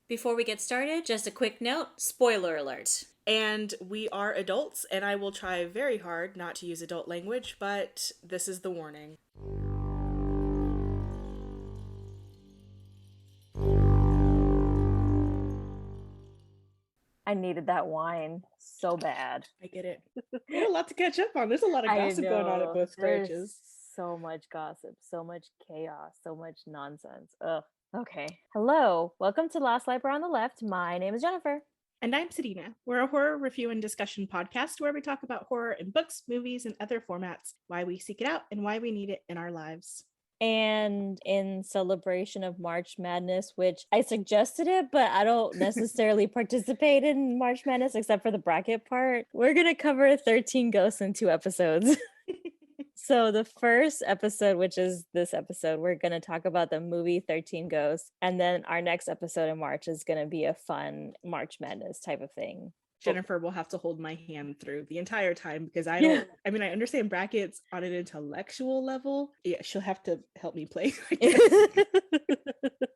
Before we get started, just a quick note, spoiler alert. And we are adults, and I will try very hard not to use adult language, but this is the warning. I needed that wine so bad. I get it. We had a lot to catch up on. There's a lot of gossip going on at both There's branches. so much gossip, so much chaos, so much nonsense. Ugh. Okay. Hello. Welcome to Last Light on the Left. My name is Jennifer. And I'm Sadina. We're a horror review and discussion podcast where we talk about horror in books, movies, and other formats, why we seek it out, and why we need it in our lives. And in celebration of March Madness, which I suggested it, but I don't necessarily participate in March Madness except for the bracket part, we're going to cover 13 Ghosts in 2 episodes. So the first episode, which is this episode, we're going to talk about the movie 13 Ghosts. And then our next episode in March is going to be a fun March Madness type of thing. Jennifer will have to hold my hand through the entire time because I understand brackets on an intellectual level. Yeah, she'll have to help me play.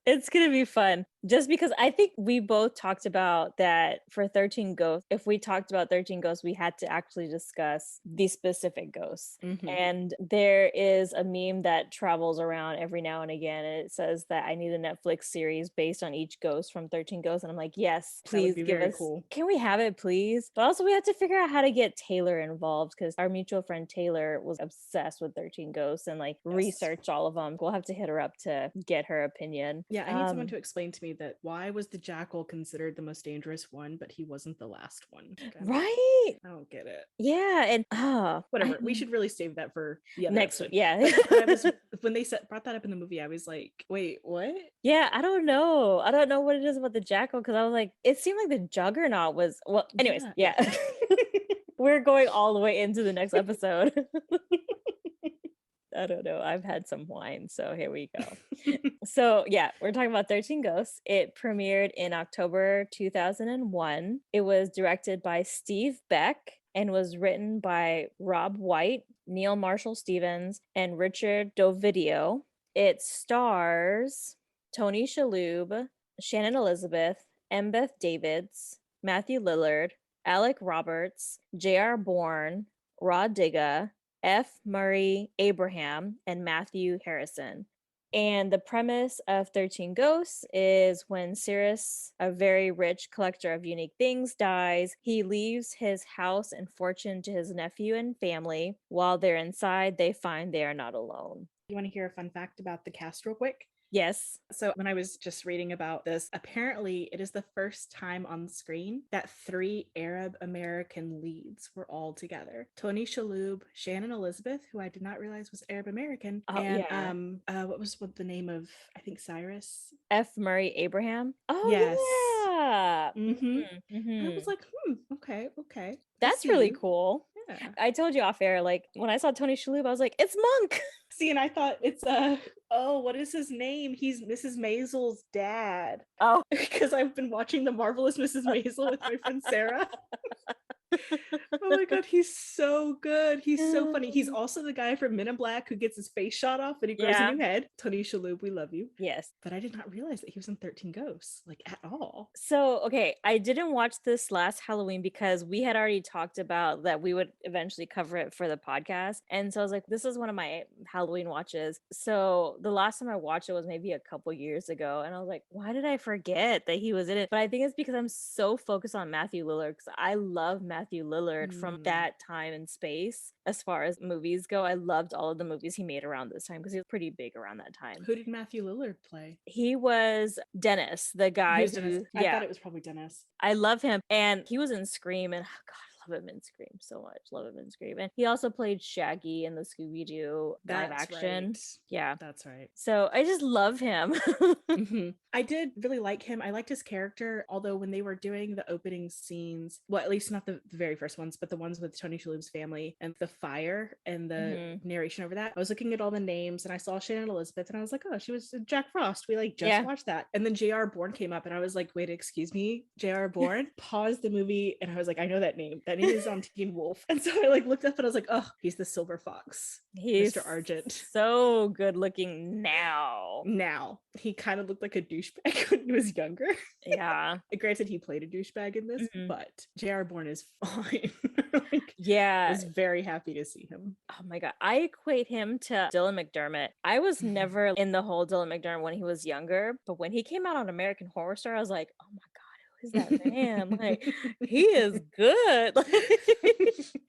It's going to be fun. Just because I think we both talked about that for 13 Ghosts, if we talked about 13 Ghosts, we had to actually discuss the specific ghosts. Mm-hmm. And there is a meme that travels around every now and again, and it says that I need a Netflix series based on each ghost from 13 Ghosts. And I'm like, yes, please give us. Cool. Can we have it, please? But also we have to figure out how to get Taylor involved because our mutual friend Taylor was obsessed with 13 Ghosts and researched all of them. We'll have to hit her up to get her opinion. Yeah, I need someone to explain to me that why was the jackal considered the most dangerous one, but he wasn't the last one. Right? I don't get it. Yeah, and whatever. We should really save that for the other next episode. week. Yeah. When they brought that up in the movie, I was like, wait, what? Yeah, I don't know. I don't know what it is about the jackal because I was like, it seemed like the juggernaut was anyways, yeah. We're going all the way into the next episode. I don't know. I've had some wine, so here we go. So yeah, we're talking about 13 Ghosts. It premiered in October 2001. It was directed by Steve Beck and was written by Rob White, Neil Marshall Stevens, and Richard Dovidio. It stars Tony Shalhoub, Shannon Elizabeth, Embeth Davids, Matthew Lillard, Alec Roberts, J.R. Bourne, Rod Digga, F. Murray Abraham, and Matthew Harrison. And the premise of 13 Ghosts is when Cyrus, a very rich collector of unique things, dies, he leaves his house and fortune to his nephew and family. While they're inside, they find they are not alone. You want to hear a fun fact about the cast real quick? Yes. So when I was just reading about this, apparently it is the first time on screen that 3 Arab American leads were all together. Tony Shalhoub, Shannon Elizabeth, who I did not realize was Arab American, and what was the name of, I think, Cyrus? F. Murray Abraham. Oh, yes. Yeah. And I was like, okay. That's really cool. Yeah. I told you off air, when I saw Tony Shalhoub, I was like, it's Monk. See, and I thought it's what is his name? He's Mrs. Maisel's dad. Oh, because I've been watching The Marvelous Mrs. Maisel with my friend Sarah. Oh my god, he's so good. He's so funny. He's also the guy from Men in Black who gets his face shot off and he grows a new head. Tony Shalhoub, we love you. Yes. But I did not realize that he was in 13 Ghosts, at all. So, okay, I didn't watch this last Halloween because we had already talked about that we would eventually cover it for the podcast. And so I was like, this is one of my Halloween watches. So the last time I watched it was maybe a couple years ago. And I was like, why did I forget that he was in it? But I think it's because I'm so focused on Matthew Lillard because I love Matthew Lillard from that time and space. As far as movies go, I loved all of the movies he made around this time because he was pretty big around that time. Who did Matthew Lillard play? He was Dennis, the guy who, I thought it was probably Dennis. I love him. And he was in Scream, and God, I love him in Scream so much. Love him in Scream. And he also played Shaggy in the Scooby-Doo live action. Right. Yeah. That's right. So I just love him. I did really like him. I liked his character, although when they were doing the opening scenes, well, at least not the very first ones, but the ones with Tony Shalhoub's family and the fire and the narration over that, I was looking at all the names and I saw Shannon Elizabeth and I was like, oh, she was Jack Frost. We just watched that. And then J.R. Bourne came up and I was like, wait, excuse me, J.R. Bourne? Pause the movie and I was like, I know that name. That and he is on Teen Wolf. And so I like looked up and I was like, oh, he's the Silver Fox. He's Mr. Argent. so good looking now. Now he kind of looked like a douchebag when he was younger. Yeah. Granted, he played a douchebag in this, but J.R. Bourne is fine. Like, Yeah. I was very happy to see him. Oh my God. I equate him to Dylan McDermott. I was never in the whole Dylan McDermott when he was younger, but when he came out on American Horror Story, I was like, oh my God, who is that man? Like, he is good.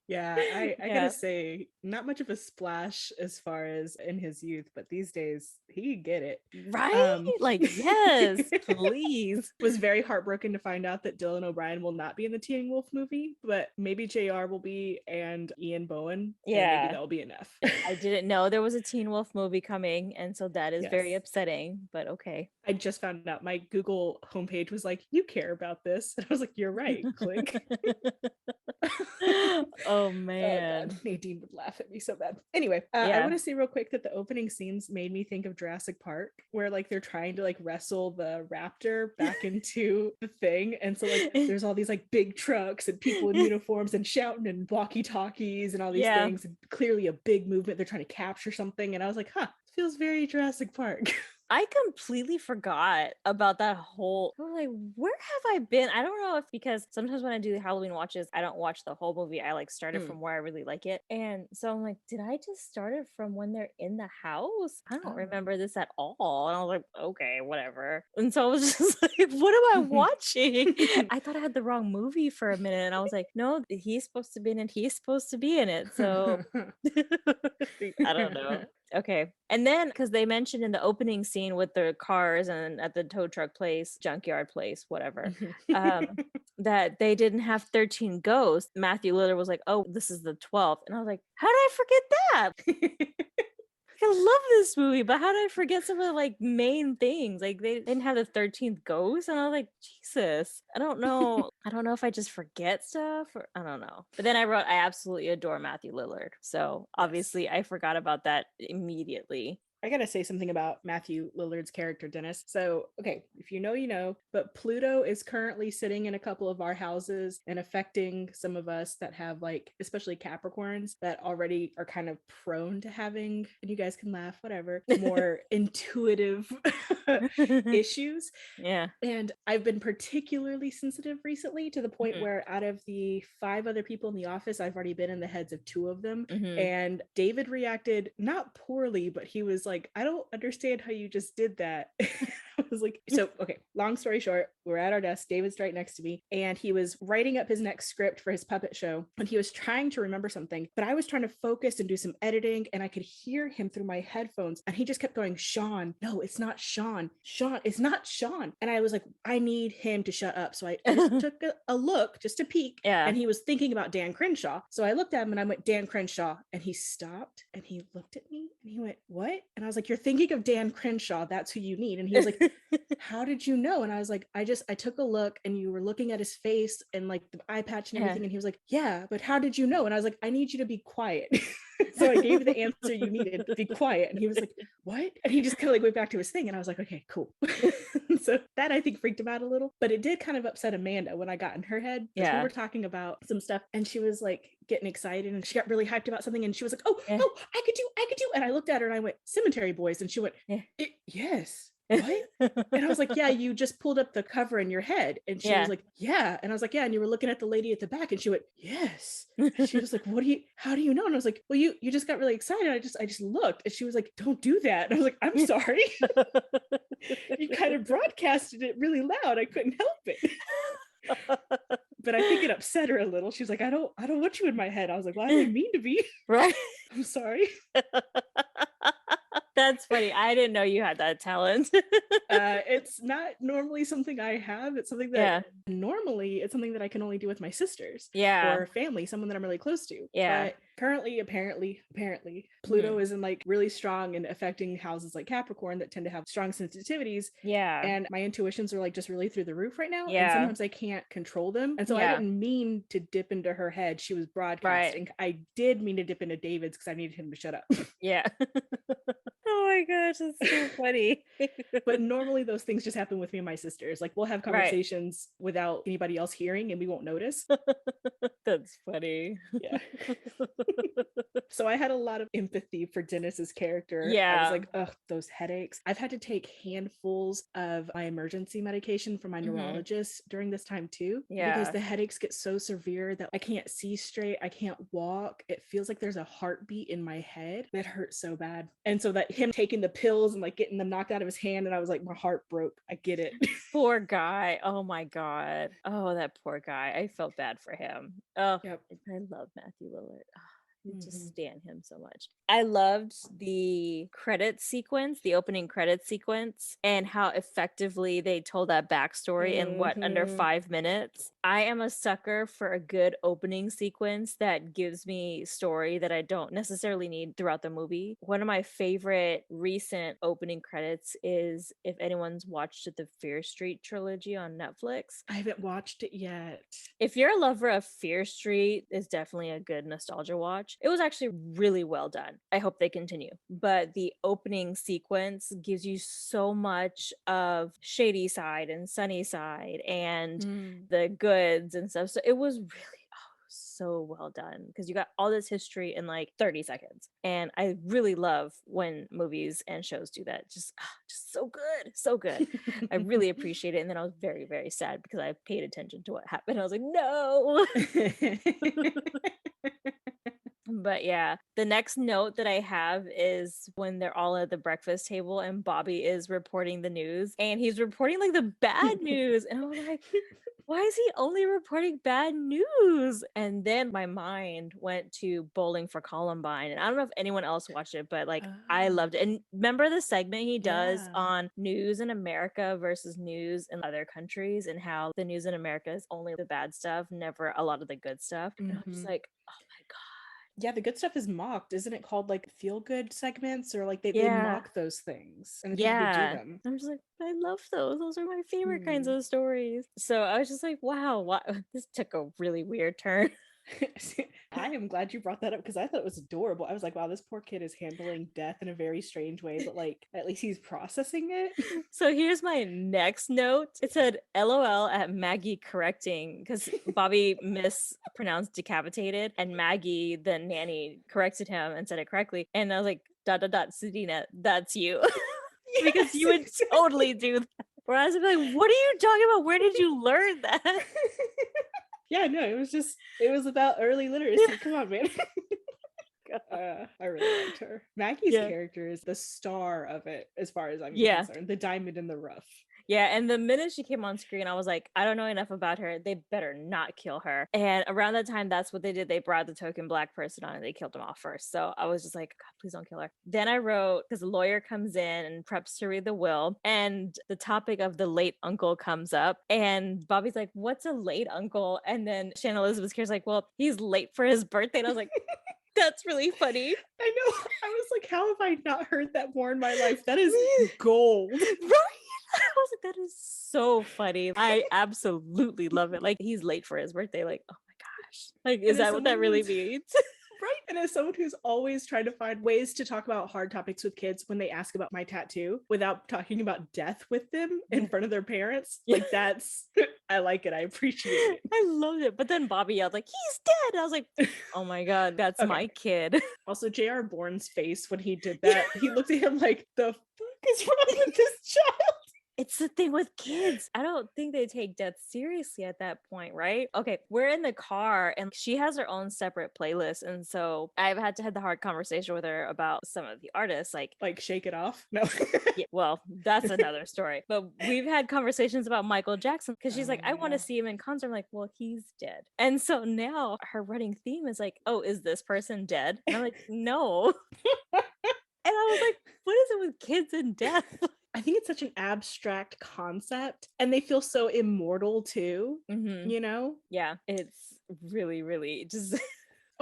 Yeah, I gotta say, not much of a splash as far as in his youth, but these days he get it. Right? Like, yes, please. Was very heartbroken to find out that Dylan O'Brien will not be in the Teen Wolf movie, but maybe JR will be and Ian Bohen. Yeah. Maybe that'll be enough. I didn't know there was a Teen Wolf movie coming, and so that is very upsetting, but okay. I just found out my Google homepage was like, you care about this. And I was like, you're right. Click. Oh man. God, Nadine would laugh at me so bad. Anyway, I want to say real quick that the opening scenes made me think of Jurassic Park, where like they're trying to like wrestle the raptor back into the thing. And so like there's all these like big trucks and people in uniforms and shouting and walkie-talkies and all these things. And clearly a big movement. They're trying to capture something. And I was like, huh, this feels very Jurassic Park. I completely forgot about that whole. I was like, where have I been? I don't know if because sometimes when I do the Halloween watches, I don't watch the whole movie. I like started from where I really like it. And so I'm like, did I just start it from when they're in the house? I don't remember this at all. And I was like, okay, whatever. And so I was just like, what am I watching? I thought I had the wrong movie for a minute. And I was like, no, he's supposed to be in it. He's supposed to be in it. So I don't know. Okay. And then because they mentioned in the opening scene with the cars and at the tow truck place, junkyard place, whatever, that they didn't have 13 ghosts. Matthew Lillard was like, oh, this is the 12th. And I was like, how did I forget that? I love this movie, but how did I forget some of the like main things? Like they didn't have the 13th ghost, and I was like, Jesus, I don't know. I don't know if I just forget stuff or I don't know. But then I wrote, I absolutely adore Matthew Lillard. So obviously I forgot about that immediately. I gotta say something about Matthew Lillard's character, Dennis. So, okay, if you know, you know, but Pluto is currently sitting in a couple of our houses and affecting some of us that have like, especially Capricorns that already are kind of prone to having, and you guys can laugh, whatever, more intuitive issues. Yeah. And I've been particularly sensitive recently to the point where out of the 5 other people in the office, I've already been in the heads of 2 of them. And David reacted not poorly, but he was like, I don't understand how you just did that. I was like, so, okay, long story short, we're at our desk. David's right next to me, and he was writing up his next script for his puppet show, and he was trying to remember something, but I was trying to focus and do some editing, and I could hear him through my headphones, and he just kept going, Sean, no, it's not Sean. Sean, it's not Sean. And I was like, I need him to shut up. So I just took a look, just a peek, and he was thinking about Dan Crenshaw. So I looked at him and I went, Dan Crenshaw, and he stopped and he looked at me and he went, what? And I was like, you're thinking of Dan Crenshaw. That's who you need. And he was like, how did you know? And I was like, I took a look, and you were looking at his face and like the eye patch and everything. And he was like, yeah, but how did you know? And I was like, I need you to be quiet. So I gave the answer you needed, be quiet. And he was like, what? And he just kind of like went back to his thing. And I was like, okay, cool. So that I think freaked him out a little, but it did kind of upset Amanda when I got in her head. Yeah. We were talking about some stuff and she was like getting excited and she got really hyped about something. And she was like, oh, I could do. And I looked at her and I went, Cemetery Boys. And she went, yes. What? And I was like, yeah, you just pulled up the cover in your head. And she was like, yeah. And I was like, yeah. And you were looking at the lady at the back, and she went, yes. And she was like, how do you know? And I was like, well, you just got really excited. I just looked. And she was like, don't do that. And I was like, I'm sorry. You kind of broadcasted it really loud. I couldn't help it. But I think it upset her a little. She was like, I don't want you in my head. I was like, well, I didn't mean to be. Right. I'm sorry. That's funny. I didn't know you had that talent. It's not normally something I have. It's something that normally it's something that I can only do with my sisters or family, someone that I'm really close to. Yeah. But Currently, apparently, Pluto is in like really strong and affecting houses like Capricorn that tend to have strong sensitivities. Yeah. And my intuitions are like just really through the roof right now. And Yeah. sometimes I can't control them. And so I Yeah. didn't mean to dip into her head. She was broadcasting. I did mean to dip into David's because I needed him to shut up. Yeah. Oh my gosh, that's so funny. But normally those things just happen with me and my sisters. Like we'll have Right. conversations without anybody else hearing and we won't notice. That's funny. Yeah. So I had a lot of empathy for Dennis's character. I Yeah. was like, ugh, those headaches. I've had to take handfuls of my emergency medication from my Mhm. neurologist during this time too. Yeah. Because the headaches get so severe that I can't see straight. I can't walk. It feels like there's a heartbeat in my head that hurts so bad. And so that him taking the pills and like getting them knocked out of his hand, and I was like, my heart broke. I get it. Poor guy. Oh my God. Oh, that poor guy. I felt bad for him. Oh, Yep. I love Matthew Lillard. Oh, I just Mhm. stand him so much. I loved the credit sequence, the opening credit sequence, and how effectively they told that backstory in under Mhm. 5 minutes. I am a sucker for a good opening sequence that gives me story that I don't necessarily need throughout the movie. One of my favorite recent opening credits is, if anyone's watched the Fear Street trilogy on Netflix. I haven't watched it yet. If you're a lover of Fear Street, it's definitely a good nostalgia watch. It was actually really well done. I hope they continue. But the opening sequence gives you so much of Shady Side and Sunny Side and the goods and stuff. So it was really so well done because you got all this history in like 30 seconds. And I really love when movies and shows do that. Just so good. So good. I really appreciate it. And then I was very, very sad because I paid attention to what happened. I was like, no. But yeah, the next note that I have is when they're all at the breakfast table and Bobby is reporting the news and he's reporting like the bad news. And I was like, why is he only reporting bad news? And then my mind went to Bowling for Columbine. And I don't know if anyone else watched it, but like I loved it. And remember the segment he does on news in America versus news in other countries and how the news in America is only the bad stuff, never a lot of the good stuff. And I'm just like, oh my God. Yeah, the good stuff is mocked. Isn't it called like feel good segments or like they Yeah. mock those things and I think they do Yeah. them. I'm just like, I love those. Those are my favorite kinds Hmm. of stories. So I was just like, wow, this took a really weird turn. I am glad you brought that up because I thought it was adorable. I was like, wow, this poor kid is handling death in a very strange way, but like at least he's processing it. So here's my next note. It said LOL at Maggie correcting because Bobby mispronounced decapitated and Maggie, the nanny, corrected him and said it correctly. And I was like, ... Sedina, that's you. Because you would totally do that. Whereas I'd be like, what are you talking about? Where did you learn that? Yeah, no, it was about early literacy. Come on, man. I really liked her. Maggie's character is the star of it, as far as I'm concerned. The diamond in the rough. Yeah, and the minute she came on screen, I was like, I don't know enough about her. They better not kill her. And around that time, that's what they did. They brought the token black person on and they killed him off first. So I was just like, God, please don't kill her. Then I wrote, because the lawyer comes in and preps to read the will, and the topic of the late uncle comes up. And Bobby's like, what's a late uncle? And then Shannon Elizabeth's character's like, well, he's late for his birthday. And I was like, that's really funny. I know. I was like, how have I not heard that more in my life? That is gold. Right? I was like, that is so funny. I absolutely love it. Like, he's late for his birthday. Like, oh my gosh. Like, is that what that really means? Right. And as someone who's always trying to find ways to talk about hard topics with kids when they ask about my tattoo without talking about death with them in front of their parents, like that's, I like it. I appreciate it. I loved it. But then Bobby yelled like, he's dead. I was like, oh my God, that's my kid. Also, J.R. Bourne's face when he did that, he looked at him like, the fuck is wrong with this child? It's the thing with kids. I don't think they take death seriously at that point, right? Okay, we're in the car and she has her own separate playlist. And so I've had to have the hard conversation with her about some of the artists, like Shake It Off. No. Yeah, well, that's another story. But we've had conversations about Michael Jackson because she's like, I want to see him in concert. I'm like, well, he's dead. And so now her running theme is like, oh, is this person dead? And I'm like, no. And I was like, what is it with kids and death? I think it's such an abstract concept and they feel so immortal too, you know? Yeah, it's really, really just...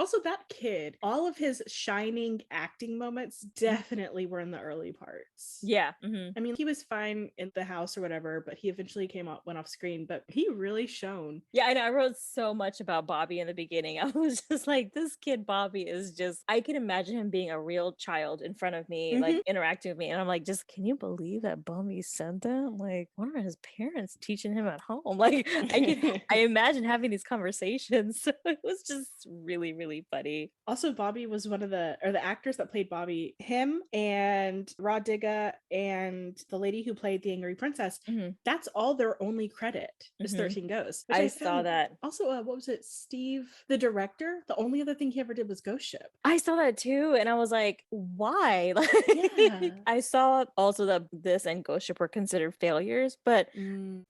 Also, that kid, all of his shining acting moments definitely were in the early parts. Yeah. Mm-hmm. I mean, he was fine in the house or whatever, but he eventually went off screen, but he really shone. Yeah, I know. I wrote so much about Bobby in the beginning. I was just like, this kid Bobby is just, I can imagine him being a real child in front of me, like interacting with me. And I'm like, just, can you believe that Bobby said that? Like, what are his parents teaching him at home? Like, I imagine having these conversations. So it was just really, really funny. Also, Bobby was one of the actors that played Bobby, him and Rod Digga and the lady who played the Angry Princess. That's all their only credit is 13 Ghosts. I saw that. Also, what was it? Steve, the director, the only other thing he ever did was Ghost Ship. I saw that too. And I was like, why? Like, Yeah. I saw also that this and Ghost Ship were considered failures, but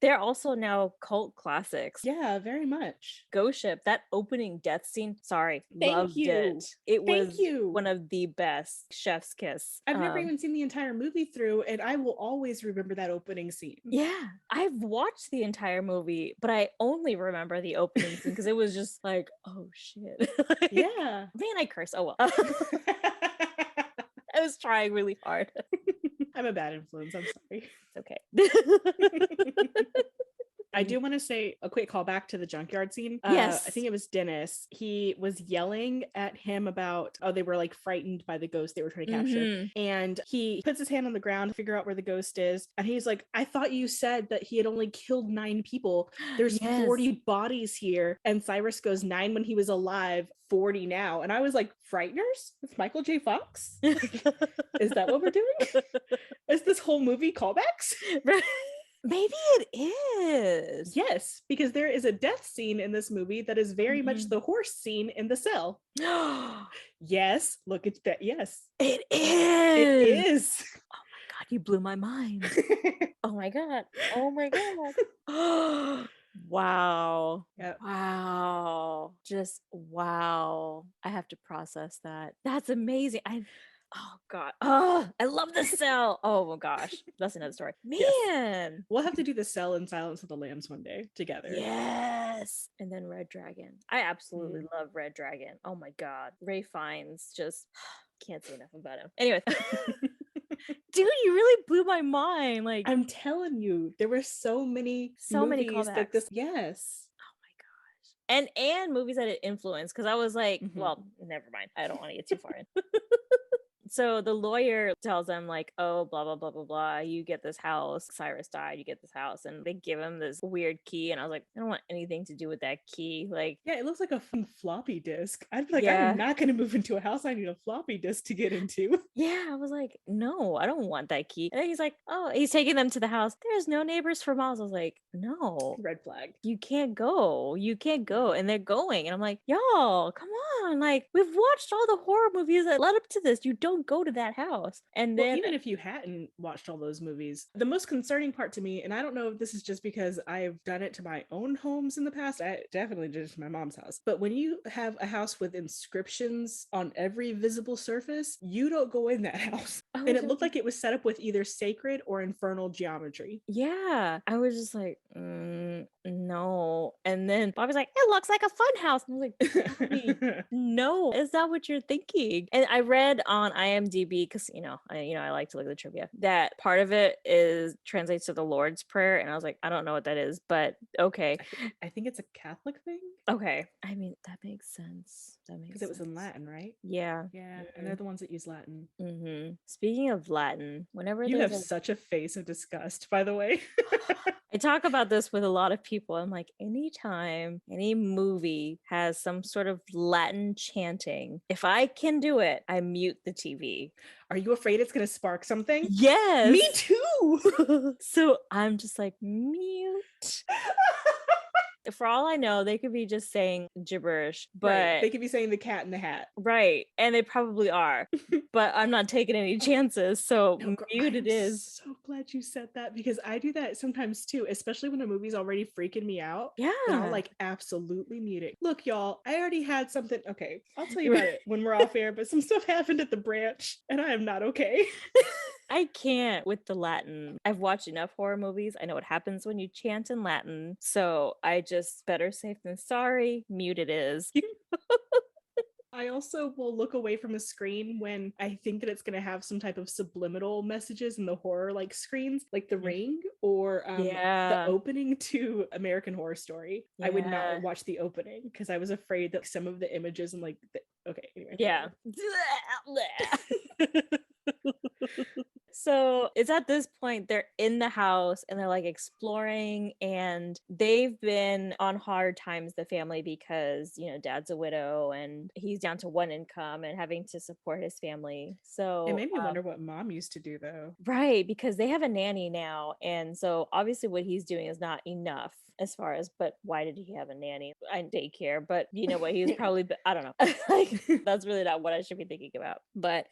they're also now cult classics. Yeah, very much. Ghost Ship, that opening death scene, sorry, Thank loved you. it. It was Thank you. one of the best. Chef's kiss. I've never even seen the entire movie through, and I will always remember that opening scene. Yeah, I've watched the entire movie, but I only remember the opening scene because it was just like, oh shit. Yeah. Man, I curse. Oh well. I was trying really hard. I'm a bad influence. I'm sorry. It's okay. I do want to say a quick call back to the junkyard scene. Yes. I think it was Dennis. He was yelling at him about, they were like frightened by the ghost they were trying to capture. And he puts his hand on the ground to figure out where the ghost is. And he's like, I thought you said that he had only killed 9 people. There's 40 bodies here. And Cyrus goes, 9 when he was alive, 40 now. And I was like, Frighteners? It's Michael J. Fox? Is that what we're doing? Is this whole movie callbacks? Right. Maybe it is. Yes, because there is a death scene in this movie that is very much the horse scene in the cell. Yes, look at that. Yes, it is. It is. Oh my God, you blew my mind. Oh my God. Oh my God. Wow. Yep. Wow. Just wow. I have to process that. That's amazing. Oh God. Oh, I love the cell. Oh my gosh. That's another story. Man. Yes. We'll have to do the cell and Silence of the Lambs one day together. Yes. And then Red Dragon. I absolutely love Red Dragon. Oh my God. Ray Fiennes, just can't say enough about him. Anyway. Dude, you really blew my mind. Like, I'm telling you, there were so many callbacks. Like this. Yes. And movies that it influenced, because I was like, well, never mind. I don't want to get too far in. So the lawyer tells them like, oh, blah, blah, blah, blah, blah. You get this house. Cyrus died. You get this house. And they give him this weird key. And I was like, I don't want anything to do with that key. Like, yeah, it looks like a floppy disk. I'd be like, I'm not going to move into a house I need a floppy disk to get into. Yeah, I was like, no, I don't want that key. And then he's like, oh, he's taking them to the house. There's no neighbors for miles. I was like, no. Red flag. You can't go. You can't go. And they're going. And I'm like, y'all, come on. Like, we've watched all the horror movies that led up to this. You don't go to that house. And then even if you hadn't watched all those movies, the most concerning part to me, and I don't know if this is just because I've done it to my own homes in the past, I definitely did it to my mom's house, but when you have a house with inscriptions on every visible surface, you don't go in that house. And it looked like it was set up with either sacred or infernal geometry. Yeah, I was just like, no. And then Bobby's like, it looks like a fun house. And I was like, no, is that what you're thinking? And I read on IMDb, because I like to look at the trivia, that part of it translates to the Lord's Prayer. And I was like, I don't know what that is, but okay. I think it's a Catholic thing. Okay. I mean, that makes sense. Because it was in Latin, right? Yeah. Yeah. And they're the ones that use Latin. Speaking of Latin, whenever you have such a face of disgust, by the way. I talk about this with a lot of people. I'm like, anytime any movie has some sort of Latin chanting, if I can do it, I mute the TV. Are you afraid it's going to spark something? Yes. Me too. So I'm just like, mute. For all I know, they could be just saying gibberish, but they could be saying the Cat in the Hat. Right. And they probably are, but I'm not taking any chances. So mute it is. So glad you said that, because I do that sometimes too, especially when a movie's already freaking me out. Yeah. I'll like absolutely mute it. Look, y'all, I already had something. Okay. I'll tell you about it when we're off air, but some stuff happened at the branch and I am not okay. I can't with the Latin. I've watched enough horror movies. I know what happens when you chant in Latin. So I just, better safe than sorry, mute it is. I also will look away from a screen when I think that it's going to have some type of subliminal messages in the horror like screens, like The Ring or the Yeah. opening to American Horror Story. I would Yeah. not watch the opening because I was afraid that some of the images and like, okay, anyway. Yeah. So it's at this point they're in the house and they're like exploring, and they've been on hard times, the family, because dad's a widow and he's down to one income and having to support his family. So It made me wonder what mom used to do though. right, because they have a nanny now, and so obviously what he's doing is not enough as far as, but why did he have a nanny and daycare? But you know what, he was probably, I don't know, like that's really not what I should be thinking about. But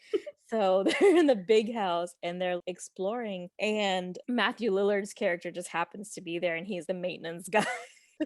so they're in the big house and they're exploring, and Matthew Lillard's character just happens to be there, and he's the maintenance guy.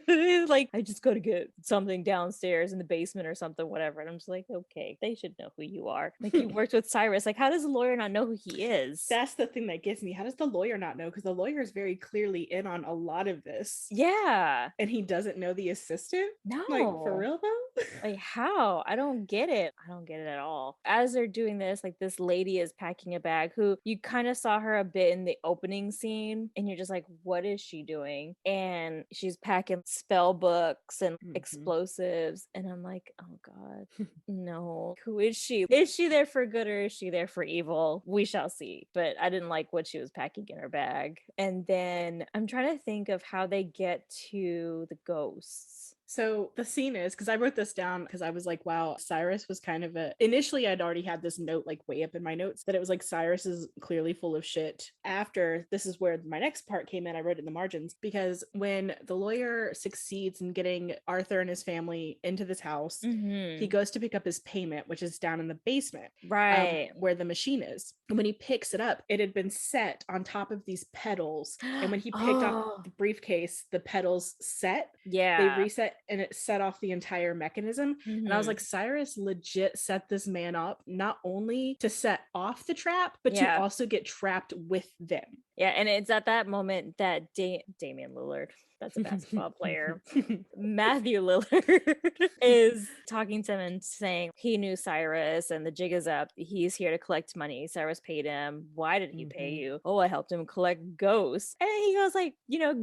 He's like, I just got to get something downstairs in the basement or something, whatever. And I'm just like, okay, they should know who you are. Like, you worked with Cyrus. Like, how does the lawyer not know who he is? That's the thing that gets me. How does the lawyer not know? Because the lawyer is very clearly in on a lot of this. Yeah. And he doesn't know the assistant? No. Like, for real though? Like, how? I don't get it. I don't get it at all. As they're doing this, like, this lady is packing a bag who you kind of saw her a bit in the opening scene, and you're just like, what is she doing? And she's packing spell books and explosives, and I'm like, oh god, no. Who is she? Is she there for good or is she there for evil? We shall see. But I didn't like what she was packing in her bag. And then I'm trying to think of how they get to the ghosts. So the scene is, because I wrote this down because I was like, wow, Cyrus was kind of initially I'd already had this note like way up in my notes that it was like Cyrus is clearly full of shit. After this is where my next part came in, I wrote it in the margins, because when the lawyer succeeds in getting Arthur and his family into this house, he goes to pick up his payment, which is down in the basement, right, where the machine is. And when he picks it up, it had been set on top of these pedals. And when he picked up the briefcase, the pedals set. Yeah. They reset and it set off the entire mechanism. And I was like, Cyrus legit set this man up not only to set off the trap, but to also get trapped with them. Yeah, and it's at that moment that Damian Lillard, that's a basketball player, Matthew Lillard, is talking to him and saying he knew Cyrus and the jig is up. He's here to collect money. Cyrus paid him. Why did he pay you? Oh, I helped him collect ghosts. And he goes like,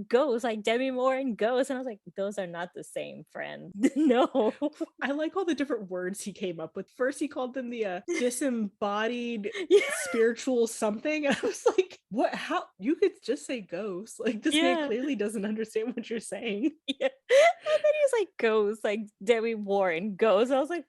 ghosts, like Demi Moore and ghosts. And I was like, those are not the same, friend. No. I like all the different words he came up with. First, he called them the disembodied spiritual something. I was like, what? How? You could just say ghosts. Like, this man clearly doesn't understand what you're saying. Yeah. And then he's like, ghosts, like Demi Moore and ghosts. I was like,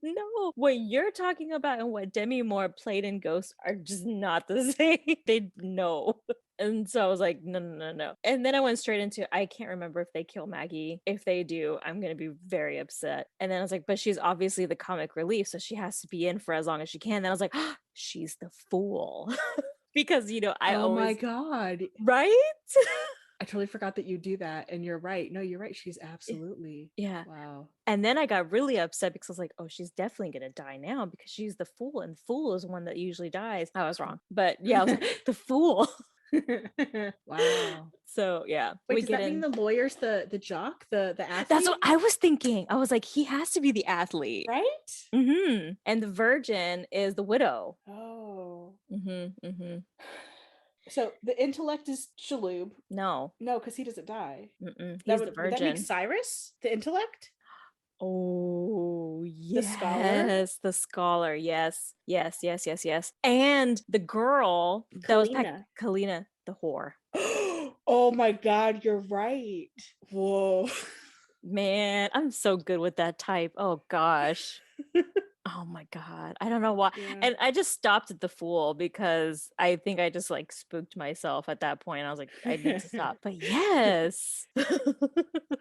no, what you're talking about and what Demi Moore played in Ghosts are just not the same. They know. And so I was like, no. And then I went straight into, I can't remember if they kill Maggie. If they do, I'm going to be very upset. And then I was like, but she's obviously the comic relief, so she has to be in for as long as she can. Then I was like, oh, she's the fool. Because, I oh always... my God. Right? I totally forgot that you do that. And you're right. No, you're right. She's absolutely. Yeah. Wow. And then I got really upset because I was like, oh, she's definitely going to die now because she's the fool. And the fool is one that usually dies. I was wrong. But yeah, I was like, the fool. Wow. So yeah. Wait, does that mean the lawyer's the jock, the athlete? That's what I was thinking. I was like, he has to be the athlete. Right? Mm-hmm. And the virgin is the widow. Oh. Mm-hmm. Mm-hmm. So the intellect is Shalhoub. No, because he doesn't die. he's the virgin. Would that make Cyrus the intellect? Oh, yes. The scholar? The scholar. Yes. And the girl that was Kalina, the whore. Oh my God, you're right. Whoa. Man, I'm so good with that type. Oh gosh. Oh my God. I don't know why. Yeah. And I just stopped at the fool because I think I just like spooked myself at that point. I was like, I need to stop. But yes.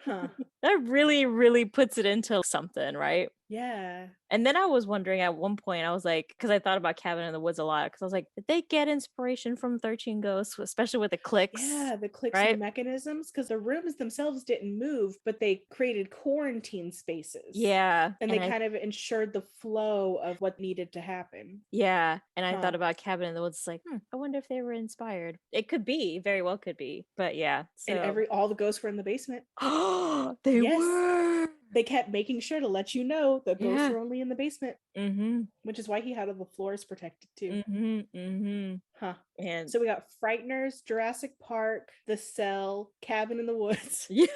Huh. That really, really puts it into something, right? Yeah. And then I was wondering at one point, I was like, because I thought about Cabin in the Woods a lot, because I was like, did they get inspiration from 13 Ghosts, especially with the clicks? Yeah, the clicks right? and mechanisms, because the rooms themselves didn't move, but they created quarantine spaces. Yeah. And they kind of ensured the flow of what needed to happen. Yeah. And I thought about Cabin in the Woods, like, I wonder if they were inspired. It could be, very well could be. But yeah. So. And all the ghosts were in the basement. Oh, they were. they kept making sure to let you know the ghosts Yeah. were only in the basement, Mm-hmm. which is why he had all the floors protected too. Mm-hmm. Mm-hmm. Huh. And So we got Frighteners, Jurassic Park, The Cell, Cabin in the Woods. yeah,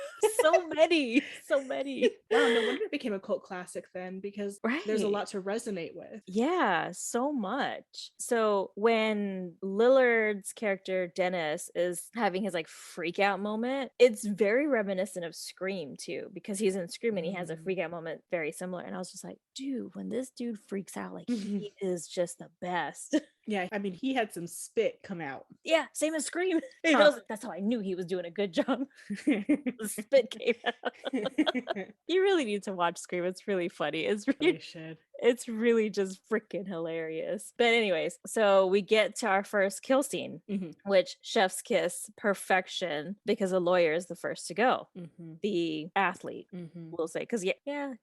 so many. So many. Wow, no wonder it became a cult classic then, because there's a Right. lot to resonate with. Yeah, so much. So when Lillard's character Dennis is having his like freak out moment, it's very reminiscent of Scream too, because he's in Scream and he has a Mm. freak out moment very similar. And I was just like, dude, when this dude freaks out, like he is just the best. Yeah, I mean, he had some spit come out. Yeah, same as Scream. And Huh. that's how I knew he was doing a good job. The spit came out. You really need to watch Scream. It's really funny. Really should. It's really just freaking hilarious. But anyways, so we get to our first kill scene, Mhm. which chef's kiss perfection, because the lawyer is the first to go. Mhm. The athlete, Mhm. we'll say, because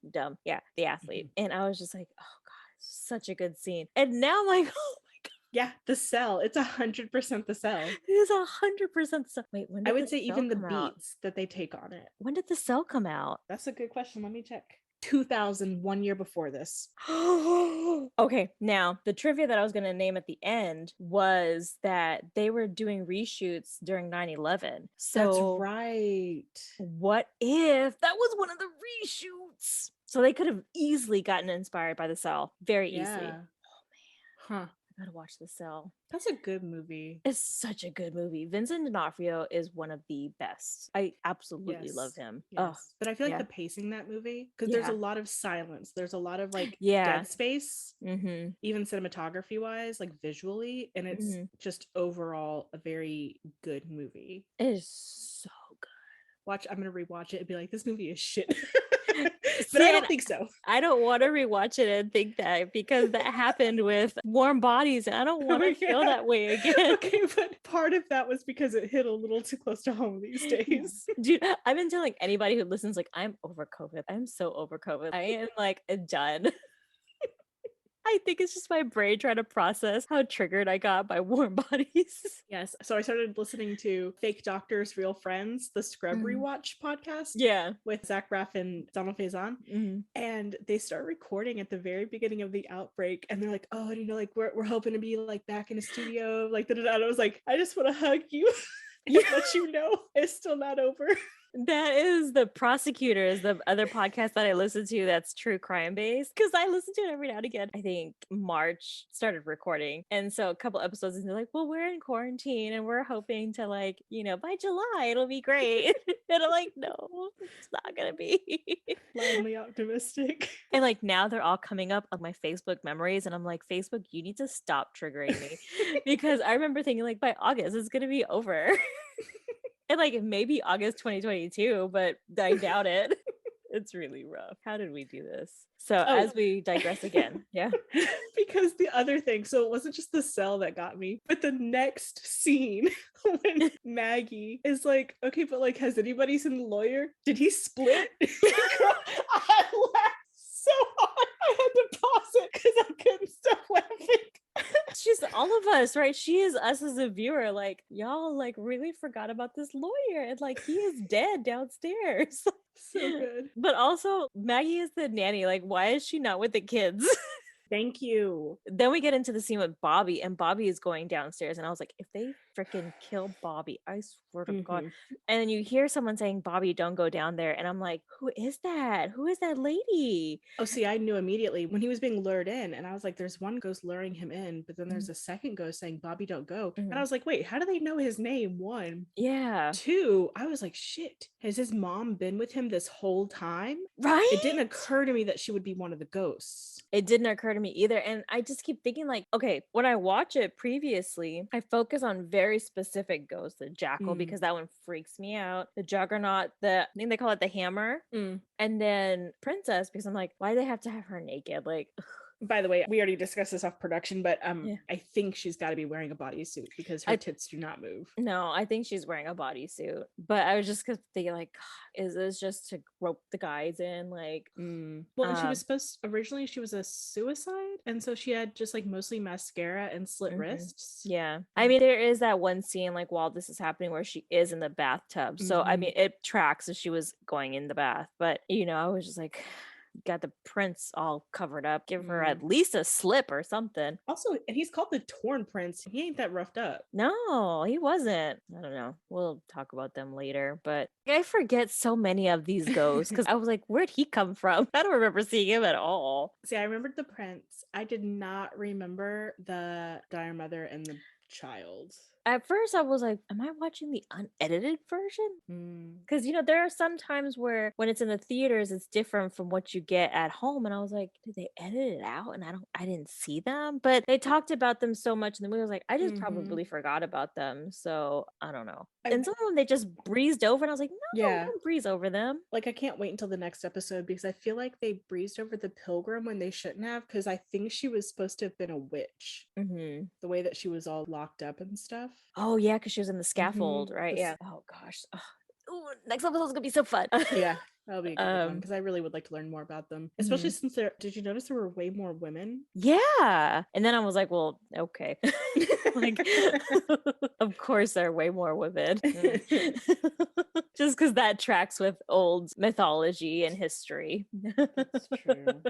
dumb. Yeah, the athlete. And I was just like, oh god, such a good scene. And now I'm like, oh my god, Yeah, The Cell. It's 100% The Cell. it is 100% so. Wait, when did I would The say Cell even the come out? beats that they take on it. When did The Cell come out? That's a good question. Let me check. 2000, 1 year before this. Okay, now the trivia that I was going to name at the end was that they were doing reshoots during 9/11. So That's right. what if that was one of the reshoots? So they could have easily gotten inspired by The Cell very easily. Yeah. Huh. I gotta watch The Cell. That's a good movie. It's such a good movie. Vincent D'Onofrio is one of the best. I absolutely love Yes. him. Yes. But I feel like yeah. the pacing in that movie, because there's a Yeah. lot of silence. There's a lot of like Yeah. dead space, Mm-hmm. even cinematography wise, like visually. And it's Mhm. just overall a very good movie. It is so good. I'm gonna rewatch it and be like, this movie is shit. But See, I don't and think so. I don't want to rewatch it and think that, because that happened with Warm Bodies, and I don't want to feel Yeah. that way again. Okay, but part of that was because it hit a little too close to home these days. Dude, I've been telling anybody who listens, like, I'm over COVID. I'm so over COVID. I am like done. I think it's just my brain trying to process how triggered I got by Warm Bodies. Yes. So I started listening to Fake Doctors, Real Friends, the Scrub Mhm. Rewatch podcast Yeah. with Zach Braff and Donald Faison. Mhm. And they start recording at the very beginning of the outbreak. And they're like, oh, you know, like we're hoping to be like back in a studio. Like, da, da, da. And I was like, I just want to hug you and let you know it's still not over. That is the Prosecutors, the other podcast that I listen to that's true crime based, because I listen to it every now and again. I think March started recording. And so a couple episodes and they're like, well, we're in quarantine and we're hoping to, like, by July it'll be great. And I'm like, no, it's not gonna be. Blindly optimistic. And like now they're all coming up on my Facebook memories, and I'm like, Facebook, you need to stop triggering me. Because I remember thinking, like, by August it's gonna be over. And like maybe August 2022, but I doubt it. It's really rough. How did we do this? So as we digress again, yeah. Because the other thing, so it wasn't just The Cell that got me, but the next scene when Maggie is like, okay, but like, has anybody seen the lawyer? Did he split? I laughed so hard. I had to pause it because I couldn't stop laughing. She's all of us, right? She is us as a viewer. Like, y'all like really forgot about this lawyer, and like he is dead downstairs. So good. But also Maggie is the nanny. Like, why is she not with the kids? Thank you. Then we get into the scene with Bobby, and Bobby is going downstairs, and I was like, if they freaking kill Bobby, I swear to God. Mhm. And then you hear someone saying, Bobby, don't go down there. And I'm like, who is that? Who is that lady? Oh, see, I knew immediately when he was being lured in, and I was like, there's one ghost luring him in, but then there's a second ghost saying, Bobby, don't go. And I was like, wait, how do they know his name? One. Yeah. Two, I was like, shit, has his mom been with him this whole time? Right? It didn't occur to me that she would be one of the ghosts. It didn't occur to me either. And I just keep thinking, like, okay, when I watch it previously, I focus on very specific ghosts, the jackal, because that one freaks me out, the juggernaut, I think they call it the hammer, and then princess, because I'm like, why do they have to have her naked? Like, ugh. By the way, we already discussed this off production, but Yeah. I think she's got to be wearing a bodysuit because her tits do not move. No, I think she's wearing a bodysuit. But I was just thinking, like, is this just to rope the guys in? Like, Well, and she was originally she was a suicide, and so she had just like mostly mascara and slit wrists. yeah. I mean, there is that one scene like while this is happening where she is in the bathtub. So I mean, it tracks as she was going in the bath. But I was just like, got the prince all covered up. Give her at least a slip or something. Also, and he's called the Torn Prince. He ain't that roughed up. No, he wasn't. I don't know. We'll talk about them later. But I forget so many of these ghosts because I was like, where'd he come from? I don't remember seeing him at all. See, I remembered the prince. I did not remember the dire mother and the child. At first, I was like, am I watching the unedited version? Because, there are some times where when it's in the theaters, it's different from what you get at home. And I was like, did they edit it out? And I didn't see them. But they talked about them so much in the movie. I was like, I just probably forgot about them. So I don't know. And some of them they just breezed over. And I was like, no, don't breeze over them. Like, I can't wait until the next episode because I feel like they breezed over the pilgrim when they shouldn't have, because I think she was supposed to have been a witch. The way that she was all locked up and stuff. Oh, yeah, because she was in the scaffold, right? Yeah. Oh, gosh. Ooh, next episode's going to be so fun. Yeah. That'll be a good one because I really would like to learn more about them, especially since did you notice there were way more women? Yeah. And then I was like, well, okay. Like, of course, there are way more women. Just because that tracks with old mythology and history. That's true.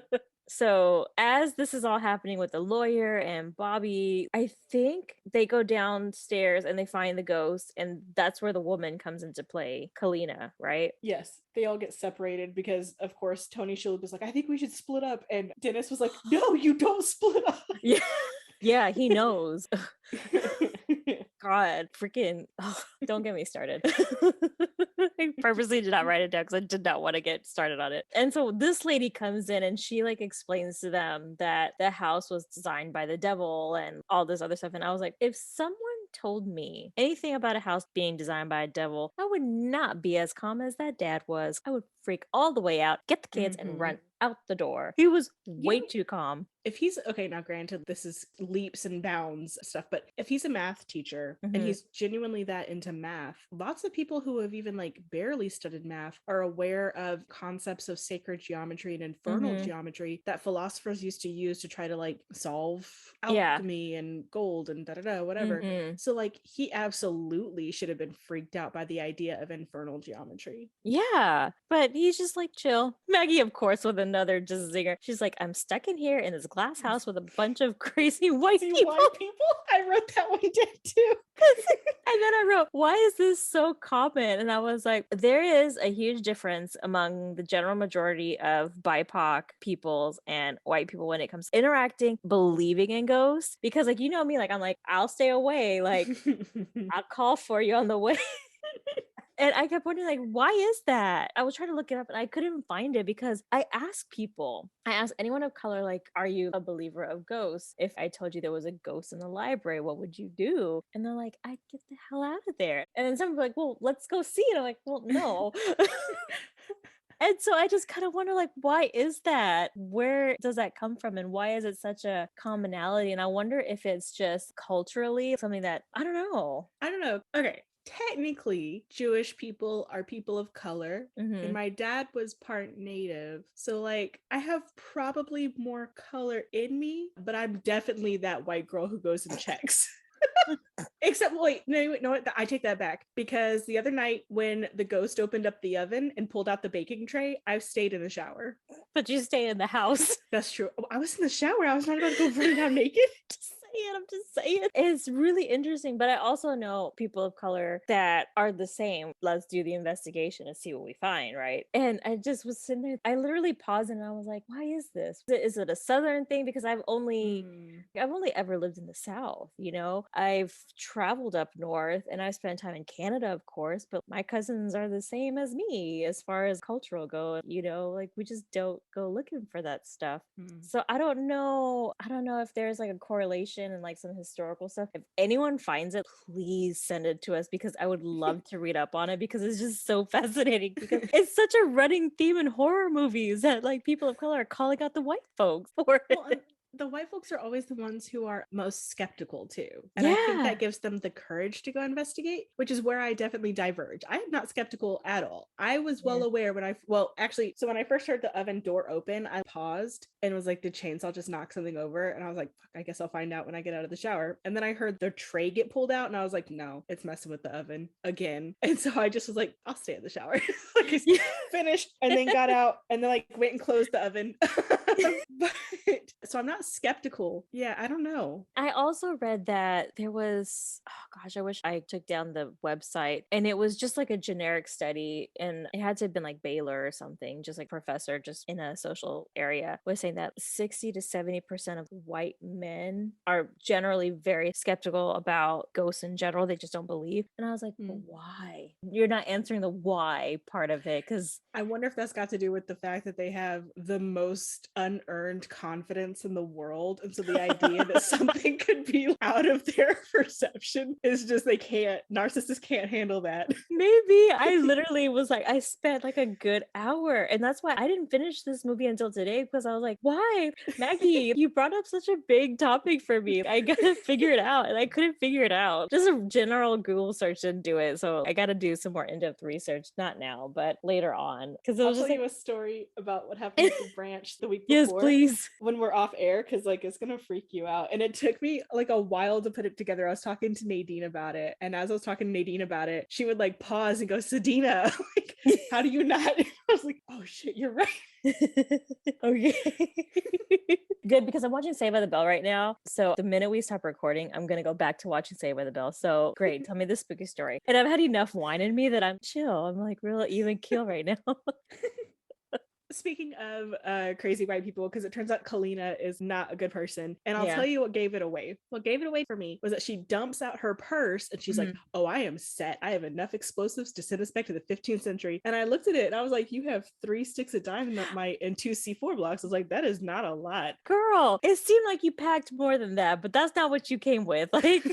So as this is all happening with the lawyer and Bobby, I think they go downstairs and they find the ghost, and that's where the woman comes into play, Kalina, right? Yes. They all get separated because, of course, Tony Shalhoub was like, I think we should split up. And Dennis was like, no, you don't split up. Yeah. Yeah, he knows. God, freaking, don't get me started. I purposely did not write it down because I did not want to get started on it. And so this lady comes in and she like explains to them that the house was designed by the devil and all this other stuff. And I was like, if someone told me anything about a house being designed by a devil, I would not be as calm as that dad was. I would freak all the way out, get the kids, and run out the door. He was way too calm. If he's okay, now granted, this is leaps and bounds stuff, but if he's a math teacher and he's genuinely that into math, lots of people who have even like barely studied math are aware of concepts of sacred geometry and infernal geometry that philosophers used to use to try to like solve alchemy and gold and whatever. So like he absolutely should have been freaked out by the idea of infernal geometry. Yeah, but he's just like chill. Maggie, of course, with another just zinger. She's like, I'm stuck in here in this glass house with a bunch of crazy white people. I wrote that one down too. And then I wrote, why is this so common? And I was like, there is a huge difference among the general majority of BIPOC peoples and white people when it comes to interacting, believing in ghosts. Because like, you know me, like I'm like, I'll stay away. Like I'll call for you on the way. And I kept wondering, like, why is that? I was trying to look it up and I couldn't find it because I asked people, I asked anyone of color, like, are you a believer of ghosts? If I told you there was a ghost in the library, what would you do? And they're like, I'd get the hell out of there. And then someone was like, well, let's go see it. I'm like, well, no. And so I just kind of wonder, like, why is that? Where does that come from? And why is it such a commonality? And I wonder if it's just culturally something that, I don't know. Okay. Technically, Jewish people are people of color, and my dad was part Native. So, like, I have probably more color in me, but I'm definitely that white girl who goes and checks. Except, wait, no, I take that back. Because the other night when the ghost opened up the oven and pulled out the baking tray, I stayed in the shower. But you stay in the house. That's true. Oh, I was in the shower. I was not about to go running down naked. I'm just saying. It's really interesting, but I also know people of color that are the same. Let's do the investigation and see what we find, right? And I just was sitting there. I literally paused and I was like, why is this? Is it a Southern thing? Because I've only ever lived in the South, you know? I've traveled up north and I spent time in Canada, of course, but my cousins are the same as me as far as cultural go, you know, like we just don't go looking for that stuff. So I don't know if there's like a correlation and like some historical stuff. If anyone finds it, please send it to us because I would love to read up on it because it's just so fascinating because it's such a running theme in horror movies that like people of color are calling out the white folks for it. the white folks are always the ones who are most skeptical too. And I think Yeah. that gives them the courage to go investigate, which is where I definitely diverge. I am not skeptical at all. I was well Yeah. aware actually, so when I first heard the oven door open, I paused and was like, did chainsaw just knock something over? And I was like, fuck, I guess I'll find out when I get out of the shower. And then I heard the tray get pulled out and I was like, no, it's messing with the oven again. And so I just was like, I'll stay in the shower. Like I finished and then got out and then like went and closed the oven. But so I'm not skeptical. Yeah, I don't know. I also read that there was, oh gosh, I wish I took down the website, and it was just like a generic study, and it had to have been like Baylor or something, just like professor just in a social area was saying that 60 to 70% of white men are generally very skeptical about ghosts in general. They just don't believe. And I was like, Hmm. why? You're not answering the why part of it, because I wonder if that's got to do with the fact that they have the most unearned confidence in the world. And so the idea that something could be out of their perception is just narcissists can't handle that. maybe. I literally was like, I spent like a good hour. And that's why I didn't finish this movie until today, because I was like, why? Maggie, you brought up such a big topic for me. I gotta figure it out. And I couldn't figure it out. Just a general Google search didn't do it. So I gotta do some more in-depth research. Not now, but later on. Because it I'll was tell just like, you a story about what happened at the branch the week yes, before. please. When we're off air, because like it's gonna freak you out. And it took me like a while to put it together. I was talking to Nadine about it, and as I was talking to Nadine about it, she would like pause and go, Sadina, like, how do you not? I was like, oh shit, you're right. Okay. Good, because I'm watching Saved by the Bell right now. So the minute we stop recording, I'm gonna go back to watching Saved by the Bell. So great, tell me the spooky story. And I've had enough wine in me that I'm chill. I'm like real even keel right now. Speaking of crazy white people, because it turns out Kalina is not a good person. And I'll Yeah. tell you what gave it away. What gave it away for me was that she dumps out her purse and she's like, oh, I am set. I have enough explosives to send us back to the 15th century. And I looked at it and I was like, you have 3 sticks of dynamite and 2 C4 blocks. I was like, that is not a lot. Girl, it seemed like you packed more than that, but that's not what you came with. Like,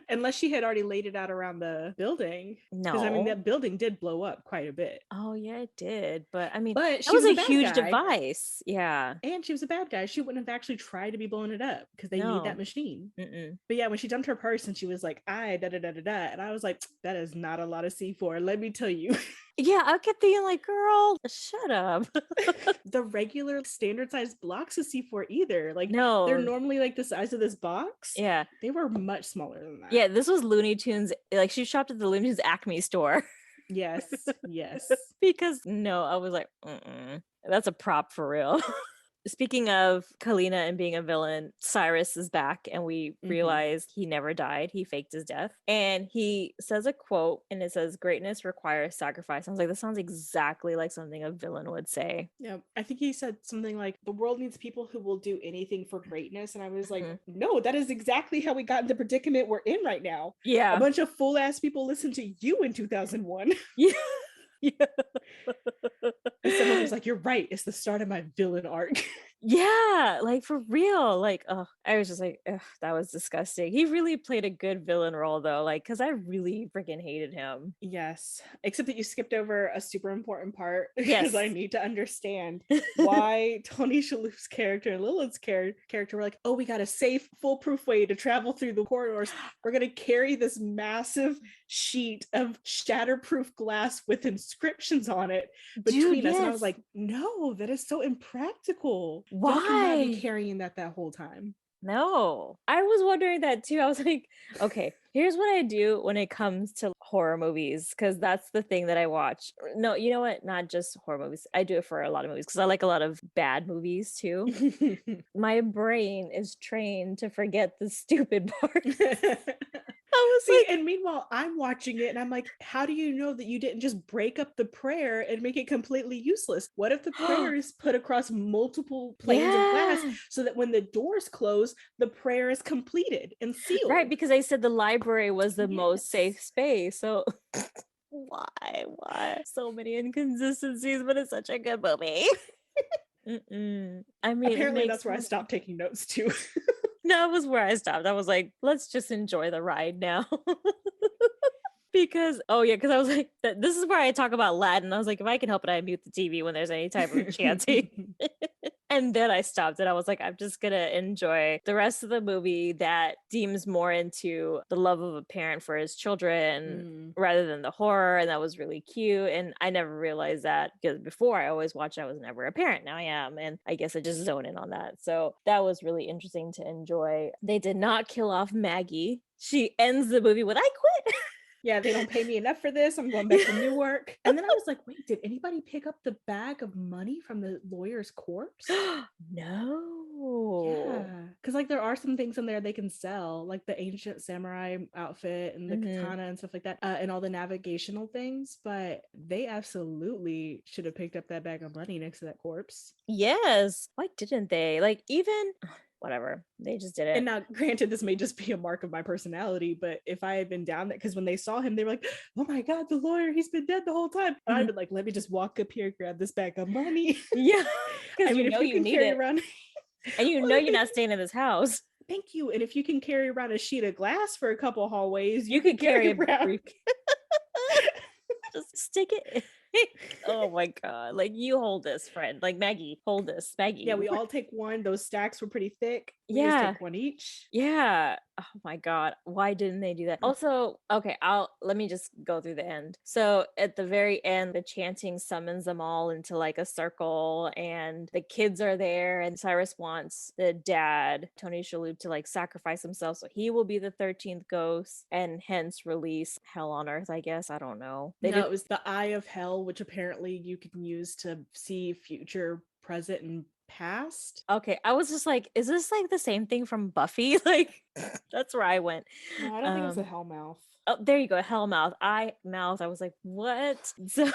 Unless she had already laid it out around the building. no. Because I mean, that building did blow up quite a bit. Oh yeah, it did. But I mean, But that she was was a a bad huge guy. device. Yeah. And she was a bad guy. She wouldn't have actually tried to be blowing it up because they need that No. machine. Mm-mm. But yeah, when she dumped her purse and she was like, I da da da da da, and I was like, that is not a lot of C4. Let me tell you. Yeah, I kept thinking like, girl, shut up. The regular standard sized blocks of C4 either. Like No. they're normally like the size of this box. Yeah. They were much smaller than that. Yeah, this was Looney Tunes. Like she shopped at the Looney Tunes Acme store. Yes. Yes. Because no, I was like, that's a prop for real. Speaking of Kalina and being a villain, Cyrus is back and we realize he never died. He faked his death. And he says a quote and it says, greatness requires sacrifice. I was like, this sounds exactly like something a villain would say. Yeah. I think he said something like, the world needs people who will do anything for greatness. And I was like, no, that is exactly how we got in the predicament we're in right now. Yeah. A bunch of fool ass people listened to you in 2001. Yeah. Yeah. And someone was like, you're right. It's the start of my villain arc. Yeah, like for real. Like, I was just like, that was disgusting. He really played a good villain role though, like, because I really freaking hated him. Yes. Except that you skipped over a super important part because Yes. I need to understand why Tony Shalhoub's character and Lilith's character were like, oh, we got a safe, foolproof way to travel through the corridors. We're going to carry this massive sheet of shatterproof glass with inscriptions on it between Dude, us. And I yes. was like, no, that is so impractical. Y'all cannot be Why? carrying that whole time. No, I was wondering that too. I was like, okay, here's what I do when it comes to horror movies, because that's the thing that I watch. No, you know what? Not just horror movies. I do it for a lot of movies because I like a lot of bad movies too. My brain is trained to forget the stupid parts. I was See, like, and meanwhile, I'm watching it and I'm like, how do you know that you didn't just break up the prayer and make it completely useless? What if the prayer is put across multiple planes of glass yeah. so that when the doors close, the prayer is completed and sealed? Right, because I said the library was the most safe Yes. space. So why? So many inconsistencies, but it's such a good movie. I mean, Apparently that's where I stopped taking notes too. That was where I stopped. I was like, let's just enjoy the ride now. Because I was like, this is where I talk about Latin. I was like, if I can help it, I mute the TV when there's any type of chanting. And then I stopped and I was like, I'm just gonna enjoy the rest of the movie that deems more into the love of a parent for his children Mm. rather than the horror. And that was really cute. And I never realized that because before I always watched, I was never a parent. Now I am. And I guess I just zone in on that. So that was really interesting to enjoy. They did not kill off Maggie. She ends the movie with, I quit. Yeah, they don't pay me enough for this. I'm going back to Newark. And then I was like, wait, did anybody pick up the bag of money from the lawyer's corpse? No. Yeah, because like there are some things in there they can sell, like the ancient samurai outfit and the katana and stuff like that, and all the navigational things. But they absolutely should have picked up that bag of money next to that corpse. Yes. Why didn't they? Like, even whatever. They just did And it. now, granted, this may just be a mark of my personality, but if I had been down there, because when they saw him, they were like, "Oh my God, the lawyer, he's been dead the whole time." And I'd been like, "Let me just walk up here, grab this bag of money." Yeah. I Because mean, if you you can need carry it. around, And you Well, know the you're thing not staying in this house. thank you. And if you can carry around a sheet of glass for a couple hallways, You could carry a around. brief. Just stick it. Oh my God. Like, you hold this, friend. Like, Maggie, hold this. Maggie. Yeah, we all take one. Those stacks were pretty thick. We just Yeah. take one each. Yeah. Oh my God. Why didn't they do that? Also, okay, let me just go through the end. So at the very end, the chanting summons them all into like a circle, and the kids are there, and Cyrus wants the dad, Tony Shalhoub, to like sacrifice himself so he will be the 13th ghost and hence release hell on earth, I guess. I don't know. No, it was the Eye of Hell, which apparently you can use to see future, present, and past. Okay, I was just like, is this like the same thing from Buffy? Like, that's where I went. No, I don't think it was a Hellmouth. Oh, there you go. Hellmouth. Mouth. I was like, what? So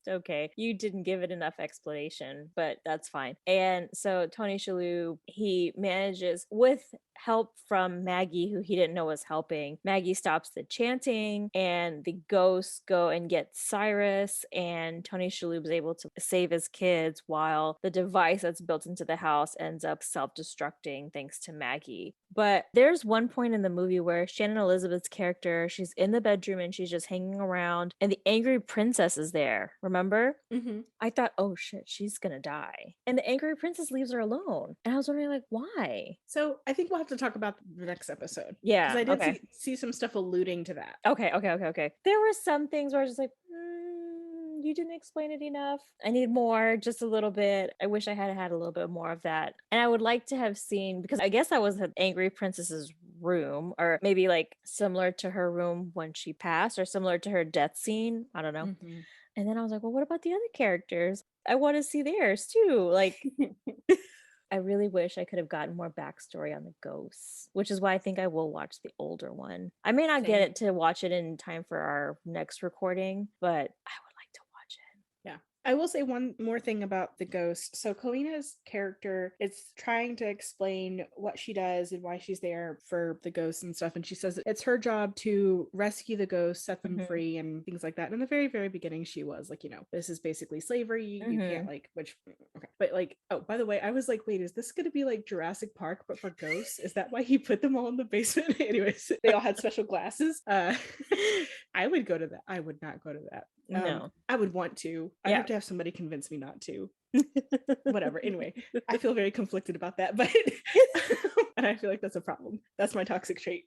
okay, you didn't give it enough explanation, but that's fine. And so Tony Shalhoub, he manages, with help from Maggie, who he didn't know was helping, Maggie stops the chanting and the ghosts go and get Cyrus, and Tony Shalhoub is able to save his kids while the device that's built into the house ends up self-destructing thanks to Maggie. But there's one point in the movie where Shannon Elizabeth's character, she's in the bedroom and she's just hanging around, and the angry princess is there. Remember? Mm-hmm. I thought, oh shit, she's gonna die. And the angry princess leaves her alone. And I was wondering, like, why? So I think we'll have to talk about the next episode. Yeah. Because I did Okay. see some stuff alluding to that. Okay. There were some things where I was just like, you didn't explain it enough. I need more, just a little bit. I wish I had had a little bit more of that. And I would like to have seen, because I guess that was the angry princess's room, or maybe like similar to her room when she passed, or similar to her death scene. I don't know. Mm-hmm. And then I was like, well, what about the other characters? I want to see theirs too. Like, I really wish I could have gotten more backstory on the ghosts, which is why I think I will watch the older one. I may not get Same. it to watch it in time for our next recording, but I would like to watch it. Yeah. I will say one more thing about the ghost. So Kalina's character is trying to explain what she does and why she's there for the ghosts and stuff. And she says it's her job to rescue the ghosts, set them free, and things like that. And in the very, very beginning, she was like, this is basically slavery. You can't okay. But like, oh, by the way, I was like, wait, is this going to be like Jurassic Park, but for ghosts? Is that why he put them all in the basement? Anyways, they all had special glasses. I would go to that. I would not go to that. No. I would want to. I have to have somebody convince me not to. Whatever. Anyway, I feel very conflicted about that, but and I feel like that's a problem. That's my toxic trait.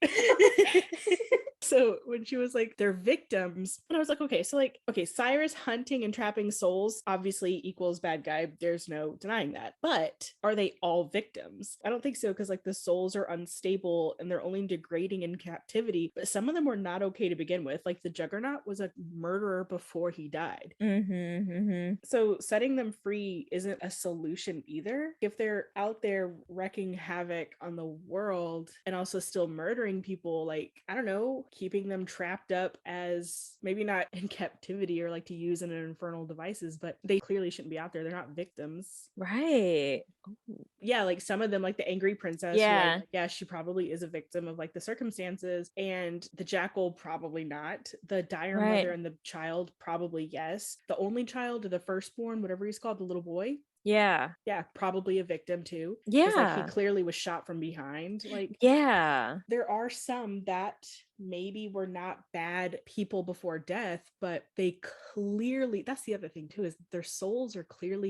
So when she was like, they're victims, and I was like, okay, so like, okay, Cyrus hunting and trapping souls obviously equals bad guy. There's no denying that. But are they all victims? I don't think so, because like the souls are unstable and they're only degrading in captivity. But some of them were not okay to begin with. Like the Juggernaut was a murderer before he died. So setting them free isn't a solution either. If they're out there wreaking havoc on the world and also still murdering people, like, I don't know, keeping them trapped up as maybe not in captivity or like to use in an infernal devices, but they clearly shouldn't be out there. They're not victims. Right. Yeah, like some of them, like the angry princess, she probably is a victim of like the circumstances, and the jackal probably not. The dire mother and the child probably yes. The only child or the firstborn, whatever he's called, the little boy, yeah, probably a victim too. Like he clearly was shot from behind. Like, there are some that maybe were not bad people before death, but they clearly, that's the other thing too, is their souls are clearly